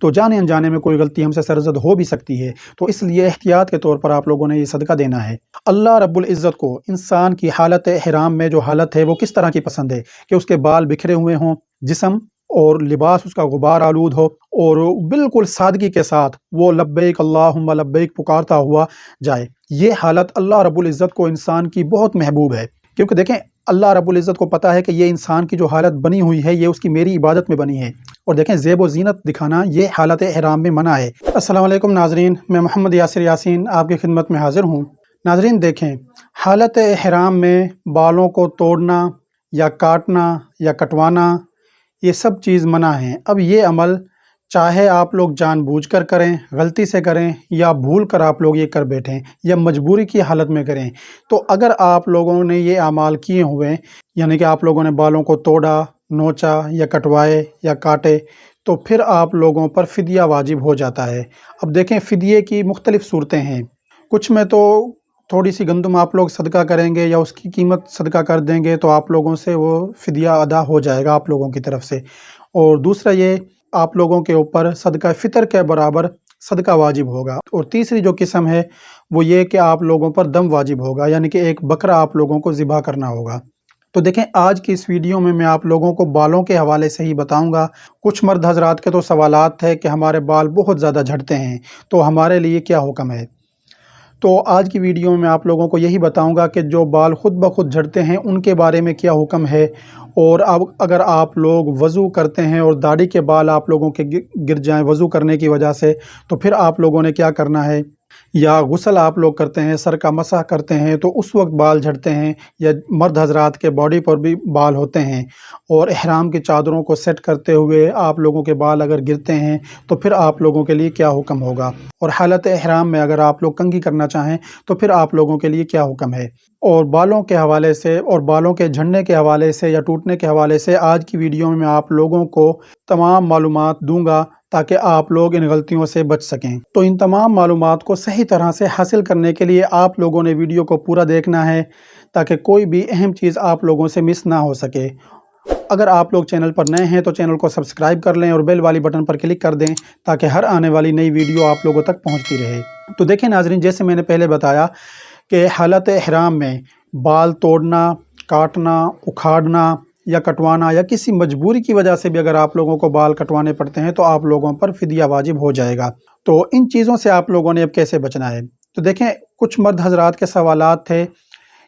تو جانے انجانے میں کوئی غلطی ہم سے سرزد ہو بھی سکتی ہے، تو اس لیے احتیاط کے طور پر آپ لوگوں نے یہ صدقہ دینا ہے۔ اللہ رب العزت کو انسان کی حالت احرام میں جو حالت ہے وہ کس طرح کی پسند ہے کہ اس کے بال بکھرے ہوئے ہوں، جسم اور لباس اس کا غبار آلود ہو، اور بالکل سادگی کے ساتھ وہ لبیک اللہم لبیک پکارتا ہوا جائے۔ یہ حالت اللہ رب العزت کو انسان کی بہت محبوب ہے، کیونکہ دیکھیں اللہ رب العزت کو پتہ ہے کہ یہ انسان کی جو حالت بنی ہوئی ہے یہ اس کی میری عبادت میں بنی ہے، اور دیکھیں زیب و زینت دکھانا یہ حالت احرام میں منع ہے۔ السلام علیکم ناظرین، میں محمد یاسر یاسین آپ کی خدمت میں حاضر ہوں۔ ناظرین دیکھیں، حالت احرام میں بالوں کو توڑنا یا کاٹنا یا کٹوانا یہ سب چیز منع ہیں۔ اب یہ عمل چاہے آپ لوگ جان بوجھ کر کریں، غلطی سے کریں، یا بھول کر آپ لوگ یہ کر بیٹھیں، یا مجبوری کی حالت میں کریں، تو اگر آپ لوگوں نے یہ اعمال کیے ہوئے، یعنی کہ آپ لوگوں نے بالوں کو توڑا، نوچا یا کٹوائے یا کاٹے، تو پھر آپ لوگوں پر فدیہ واجب ہو جاتا ہے۔ اب دیکھیں فدیے کی مختلف صورتیں ہیں، کچھ میں تو تھوڑی سی گندم آپ لوگ صدقہ کریں گے یا اس کی قیمت صدقہ کر دیں گے تو آپ لوگوں سے وہ فدیہ ادا ہو جائے گا آپ لوگوں کی طرف سے، اور دوسرا یہ آپ لوگوں کے اوپر صدقہ فطر کے برابر صدقہ واجب ہوگا، اور تیسری جو قسم ہے وہ یہ کہ آپ لوگوں پر دم واجب ہوگا، یعنی کہ ایک بکرا آپ لوگوں کو ذبح کرنا ہوگا۔ تو دیکھیں آج کی اس ویڈیو میں آپ لوگوں کو بالوں کے حوالے سے ہی بتاؤں گا۔ کچھ مرد حضرات کے تو سوالات ہیں کہ ہمارے بال بہت زیادہ جھڑتے ہیں، تو ہمارے لیے کیا حکم ہے؟ تو آج کی ویڈیو میں آپ لوگوں کو یہی بتاؤں گا کہ جو بال خود بخود جھڑتے ہیں ان کے بارے میں کیا حکم ہے، اور اب اگر آپ لوگ وضو کرتے ہیں اور داڑھی کے بال آپ لوگوں کے گر جائیں وضو کرنے کی وجہ سے، تو پھر آپ لوگوں نے کیا کرنا ہے، یا غسل آپ لوگ کرتے ہیں، سر کا مسح کرتے ہیں تو اس وقت بال جھڑتے ہیں، یا مرد حضرات کے باڈی پر بھی بال ہوتے ہیں، اور احرام کی چادروں کو سیٹ کرتے ہوئے آپ لوگوں کے بال اگر گرتے ہیں تو پھر آپ لوگوں کے لیے کیا حکم ہوگا، اور حالت احرام میں اگر آپ لوگ کنگھی کرنا چاہیں تو پھر آپ لوگوں کے لیے کیا حکم ہے۔ اور بالوں کے حوالے سے اور بالوں کے جھڑنے کے حوالے سے یا ٹوٹنے کے حوالے سے آج کی ویڈیو میں آپ لوگوں کو تمام معلومات دوں گا تاکہ آپ لوگ ان غلطیوں سے بچ سکیں۔ تو ان تمام معلومات کو صحیح طرح سے حاصل کرنے کے لیے آپ لوگوں نے ویڈیو کو پورا دیکھنا ہے تاکہ کوئی بھی اہم چیز آپ لوگوں سے مس نہ ہو سکے۔ اگر آپ لوگ چینل پر نئے ہیں تو چینل کو سبسکرائب کر لیں اور بیل والی بٹن پر کلک کر دیں تاکہ ہر آنے والی نئی ویڈیو آپ لوگوں تک پہنچتی رہے۔ تو دیکھیں ناظرین، جیسے میں نے پہلے بتایا کہ حالت احرام میں بال توڑنا، کاٹنا، اکھاڑنا یا کٹوانا یا کسی مجبوری کی وجہ سے بھی اگر آپ لوگوں کو بال کٹوانے پڑتے ہیں تو آپ لوگوں پر فدیہ واجب ہو جائے گا۔ تو ان چیزوں سے آپ لوگوں نے اب کیسے بچنا ہے؟ تو دیکھیں کچھ مرد حضرات کے سوالات تھے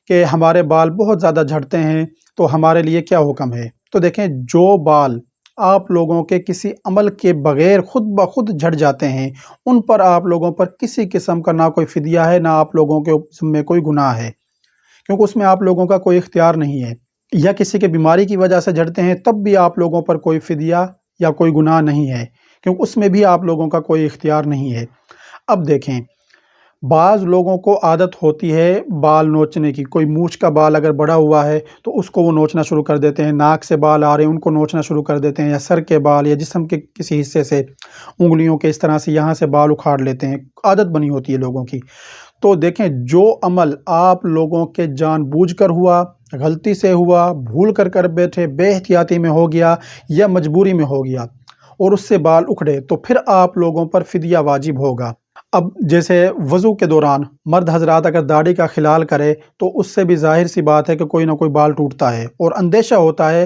کہ ہمارے بال بہت زیادہ جھڑتے ہیں تو ہمارے لیے کیا حکم ہے؟ تو دیکھیں جو بال آپ لوگوں کے کسی عمل کے بغیر خود بخود جھڑ جاتے ہیں ان پر آپ لوگوں پر کسی قسم کا نہ کوئی فدیہ ہے، نہ آپ لوگوں کے ذمہ کوئی گناہ ہے، کیونکہ اس میں آپ لوگوں کا کوئی اختیار نہیں ہے۔ یا کسی کے بیماری کی وجہ سے جھڑتے ہیں تب بھی آپ لوگوں پر کوئی فدیہ یا کوئی گناہ نہیں ہے، کیونکہ اس میں بھی آپ لوگوں کا کوئی اختیار نہیں ہے۔ اب دیکھیں بعض لوگوں کو عادت ہوتی ہے بال نوچنے کی، کوئی مونچھ کا بال اگر بڑا ہوا ہے تو اس کو وہ نوچنا شروع کر دیتے ہیں، ناک سے بال آ رہے ہیں ان کو نوچنا شروع کر دیتے ہیں، یا سر کے بال یا جسم کے کسی حصے سے انگلیوں کے اس طرح سے یہاں سے بال اکھاڑ لیتے ہیں، عادت بنی ہوتی ہے لوگوں کی۔ تو دیکھیں جو عمل آپ لوگوں کے جان بوجھ کر ہوا، غلطی سے ہوا، بھول کر بیٹھے، بے احتیاطی میں ہو گیا یا مجبوری میں ہو گیا اور اس سے بال اکھڑے تو پھر آپ لوگوں پر فدیہ واجب ہوگا۔ اب جیسے وضو کے دوران مرد حضرات اگر داڑھی کا خلال کرے تو اس سے بھی ظاہر سی بات ہے کہ کوئی نہ کوئی بال ٹوٹتا ہے اور اندیشہ ہوتا ہے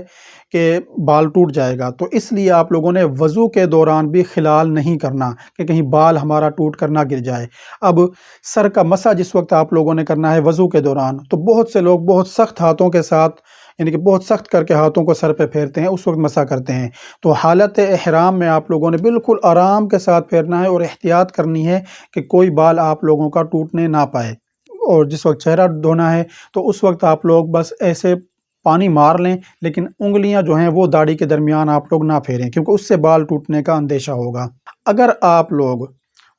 کہ بال ٹوٹ جائے گا، تو اس لیے آپ لوگوں نے وضو کے دوران بھی خلال نہیں کرنا کہ کہیں بال ہمارا ٹوٹ کر نہ گر جائے۔ اب سر کا مسح جس وقت آپ لوگوں نے کرنا ہے وضو کے دوران، تو بہت سے لوگ بہت سخت ہاتھوں کے ساتھ، یعنی کہ بہت سخت کر کے ہاتھوں کو سر پہ پھیرتے ہیں، اس وقت مسح کرتے ہیں۔ تو حالت احرام میں آپ لوگوں نے بالکل آرام کے ساتھ پھیرنا ہے اور احتیاط کرنی ہے کہ کوئی بال آپ لوگوں کا ٹوٹنے نہ پائے۔ اور جس وقت چہرہ دھونا ہے تو اس وقت آپ لوگ بس ایسے پانی مار لیں، لیکن انگلیاں جو ہیں وہ داڑھی کے درمیان آپ لوگ نہ پھیریں کیونکہ اس سے بال ٹوٹنے کا اندیشہ ہوگا۔ اگر آپ لوگ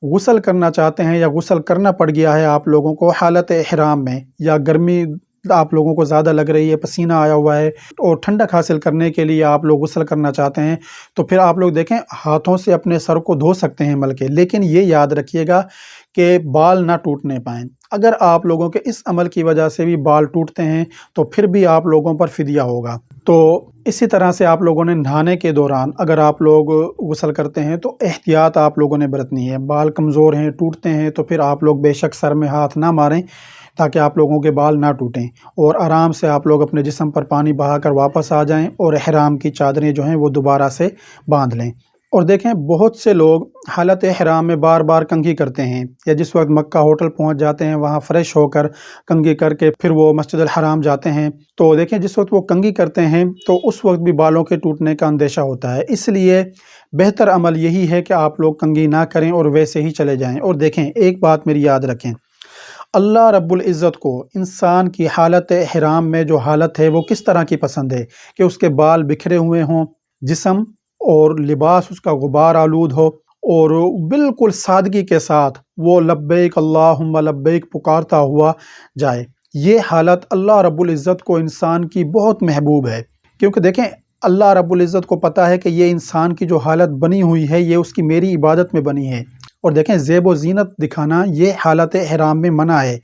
غسل کرنا چاہتے ہیں یا غسل کرنا پڑ گیا ہے آپ لوگوں کو حالت احرام میں، یا گرمی آپ لوگوں کو زیادہ لگ رہی ہے، پسینہ آیا ہوا ہے اور ٹھنڈک حاصل کرنے کے لیے آپ لوگ غسل کرنا چاہتے ہیں، تو پھر آپ لوگ دیکھیں ہاتھوں سے اپنے سر کو دھو سکتے ہیں مل کے، لیکن یہ یاد رکھیے گا کہ بال نہ ٹوٹنے پائیں۔ اگر آپ لوگوں کے اس عمل کی وجہ سے بھی بال ٹوٹتے ہیں تو پھر بھی آپ لوگوں پر فدیہ ہوگا۔ تو اسی طرح سے آپ لوگوں نے نہانے کے دوران اگر آپ لوگ غسل کرتے ہیں تو احتیاط آپ لوگوں نے برتنی ہے۔ بال کمزور ہیں، ٹوٹتے ہیں تو پھر آپ لوگ بے شک سر میں ہاتھ نہ ماریں تاکہ آپ لوگوں کے بال نہ ٹوٹیں، اور آرام سے آپ لوگ اپنے جسم پر پانی بہا کر واپس آ جائیں اور احرام کی چادریں جو ہیں وہ دوبارہ سے باندھ لیں۔ اور دیکھیں بہت سے لوگ حالت احرام میں بار بار کنگھی کرتے ہیں، یا جس وقت مکہ ہوٹل پہنچ جاتے ہیں وہاں فریش ہو کر کنگھی کر کے پھر وہ مسجد الحرام جاتے ہیں، تو دیکھیں جس وقت وہ کنگھی کرتے ہیں تو اس وقت بھی بالوں کے ٹوٹنے کا اندیشہ ہوتا ہے۔ اس لیے بہتر عمل یہی ہے کہ آپ لوگ کنگھی نہ کریں اور ویسے ہی چلے جائیں۔ اور دیکھیں ایک بات میری یاد رکھیں، اللہ رب العزت کو انسان کی حالت احرام میں جو حالت ہے وہ کس طرح کی پسند ہے کہ اس کے بال بکھرے ہوئے ہوں، جسم اور لباس اس کا غبار آلود ہو، اور بالکل سادگی کے ساتھ وہ لبیک اللہم لبیک پکارتا ہوا جائے۔ یہ حالت اللہ رب العزت کو انسان کی بہت محبوب ہے، کیونکہ دیکھیں اللہ رب العزت کو پتہ ہے کہ یہ انسان کی جو حالت بنی ہوئی ہے یہ اس کی میری عبادت میں بنی ہے۔ اور دیکھیں زیب و زینت دکھانا یہ حالت احرام میں منع ہے،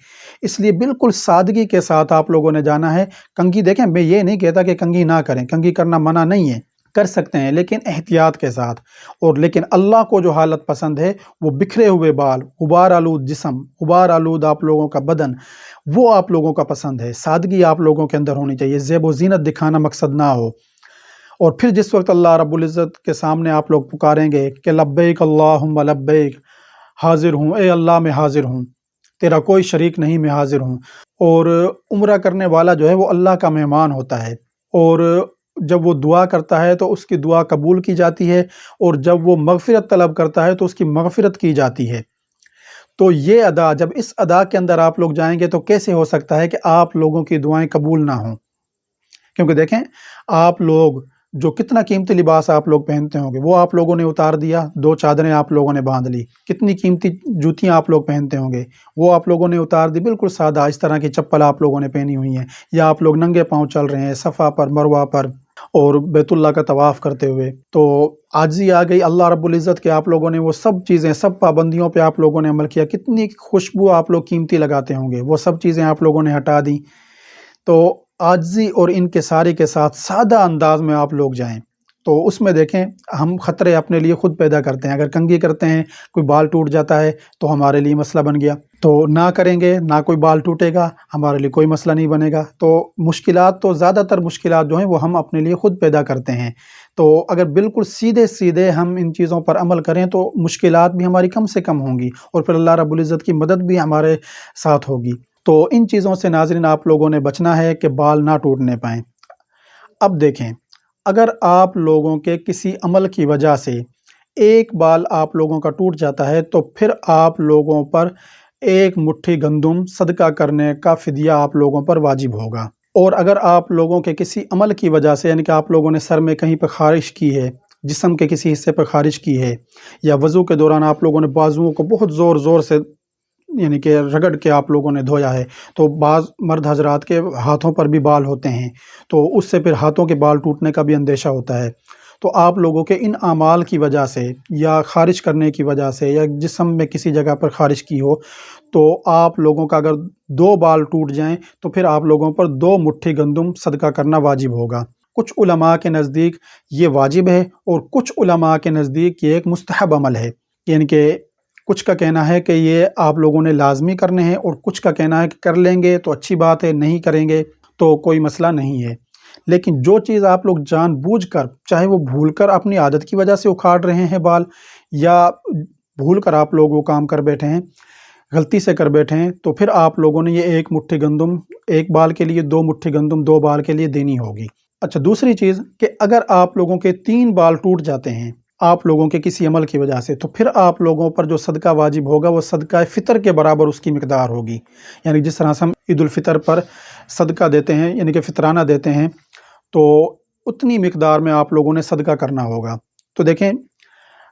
اس لیے بالکل سادگی کے ساتھ آپ لوگوں نے جانا ہے۔ کنگھی دیکھیں میں یہ نہیں کہتا کہ کنگھی نہ کریں، کنگھی کرنا منع نہیں ہے، کر سکتے ہیں لیکن احتیاط کے ساتھ۔ اور لیکن اللہ کو جو حالت پسند ہے وہ بکھرے ہوئے بال، غبار آلود جسم، غبار آلود آپ لوگوں کا بدن، وہ آپ لوگوں کا پسند ہے۔ سادگی آپ لوگوں کے اندر ہونی چاہیے، زیب و زینت دکھانا مقصد نہ ہو۔ اور پھر جس وقت اللہ رب العزت کے سامنے آپ لوگ پکاریں گے کہ لبیک اللہم لبیک، حاضر ہوں اے اللہ میں حاضر ہوں، تیرا کوئی شریک نہیں، میں حاضر ہوں۔ اور عمرہ کرنے والا جو ہے وہ اللہ کا مہمان ہوتا ہے، اور جب وہ دعا کرتا ہے تو اس کی دعا قبول کی جاتی ہے، اور جب وہ مغفرت طلب کرتا ہے تو اس کی مغفرت کی جاتی ہے۔ تو یہ ادا، جب اس ادا کے اندر آپ لوگ جائیں گے تو کیسے ہو سکتا ہے کہ آپ لوگوں کی دعائیں قبول نہ ہوں؟ کیونکہ دیکھیں آپ لوگ جو کتنا قیمتی لباس آپ لوگ پہنتے ہوں گے وہ آپ لوگوں نے اتار دیا، 2 چادریں آپ لوگوں نے باندھ لی، کتنی قیمتی جوتیاں آپ لوگ پہنتے ہوں گے وہ آپ لوگوں نے اتار دی، بالکل سادہ اس طرح کی چپل آپ لوگوں نے پہنی ہوئی ہیں، یا آپ لوگ ننگے پاؤں چل رہے ہیں صفا پر مروہ پر اور بیت اللہ کا طواف کرتے ہوئے۔ تو عاجزی آ گئی اللہ رب العزت کے، آپ لوگوں نے وہ سب چیزیں، سب پابندیوں پہ آپ لوگوں نے عمل کیا، کتنی خوشبو آپ لوگ قیمتی لگاتے ہوں گے وہ سب چیزیں آپ لوگوں نے ہٹا دیں۔ تو عاجزی اور انکساری کے ساتھ سادہ انداز میں آپ لوگ جائیں، تو اس میں دیکھیں ہم خطرے اپنے لیے خود پیدا کرتے ہیں۔ اگر کنگھی کرتے ہیں کوئی بال ٹوٹ جاتا ہے تو ہمارے لیے مسئلہ بن گیا، تو نہ کریں گے نہ کوئی بال ٹوٹے گا، ہمارے لیے کوئی مسئلہ نہیں بنے گا۔ تو مشکلات، تو زیادہ تر مشکلات جو ہیں وہ ہم اپنے لیے خود پیدا کرتے ہیں۔ تو اگر بالکل سیدھے سیدھے ہم ان چیزوں پر عمل کریں تو مشکلات بھی ہماری کم سے کم ہوں گی، اور پھر اللہ رب العزت کی مدد بھی ہمارے ساتھ ہوگی۔ تو ان چیزوں سے ناظرین آپ لوگوں نے بچنا ہے کہ بال نہ ٹوٹنے پائیں۔ اب دیکھیں اگر آپ لوگوں کے کسی عمل کی وجہ سے ایک بال آپ لوگوں کا ٹوٹ جاتا ہے تو پھر آپ لوگوں پر 1 مٹھی گندم صدقہ کرنے کا فدیہ آپ لوگوں پر واجب ہوگا۔ اور اگر آپ لوگوں کے کسی عمل کی وجہ سے، یعنی کہ آپ لوگوں نے سر میں کہیں پر خارش کی ہے، جسم کے کسی حصے پر خارش کی ہے، یا وضو کے دوران آپ لوگوں نے بازوؤں کو بہت زور زور سے یعنی کہ رگڑ کے آپ لوگوں نے دھویا ہے، تو بعض مرد حضرات کے ہاتھوں پر بھی بال ہوتے ہیں، تو اس سے پھر ہاتھوں کے بال ٹوٹنے کا بھی اندیشہ ہوتا ہے۔ تو آپ لوگوں کے ان اعمال کی وجہ سے یا خارش کرنے کی وجہ سے یا جسم میں کسی جگہ پر خارش کی ہو تو آپ لوگوں کا اگر 2 بال ٹوٹ جائیں تو پھر آپ لوگوں پر 2 مٹھی گندم صدقہ کرنا واجب ہوگا۔ کچھ علماء کے نزدیک یہ واجب ہے اور کچھ علماء کے نزدیک یہ ایک مستحب عمل ہے، یعنی کہ کچھ کا کہنا ہے کہ یہ آپ لوگوں نے لازمی کرنے ہیں، اور کچھ کا کہنا ہے کہ کر لیں گے تو اچھی بات ہے، نہیں کریں گے تو کوئی مسئلہ نہیں ہے۔ لیکن جو چیز آپ لوگ جان بوجھ کر، چاہے وہ بھول کر اپنی عادت کی وجہ سے اکھاڑ رہے ہیں بال، یا بھول کر آپ لوگ وہ کام کر بیٹھے ہیں، غلطی سے کر بیٹھے ہیں، تو پھر آپ لوگوں نے یہ 1 مٹھی گندم، 1 بال کے لیے 2 مٹھی گندم 2 بال کے لیے دینی ہوگی۔ اچھا دوسری چیز کہ اگر آپ لوگوں کے 3 بال ٹوٹ جاتے ہیں آپ لوگوں کے کسی عمل کی وجہ سے، تو پھر آپ لوگوں پر جو صدقہ واجب ہوگا وہ صدقہ فطر کے برابر اس کی مقدار ہوگی، یعنی جس طرح سے ہم عید الفطر پر صدقہ دیتے ہیں، یعنی کہ فطرانہ دیتے ہیں، تو اتنی مقدار میں آپ لوگوں نے صدقہ کرنا ہوگا۔ تو دیکھیں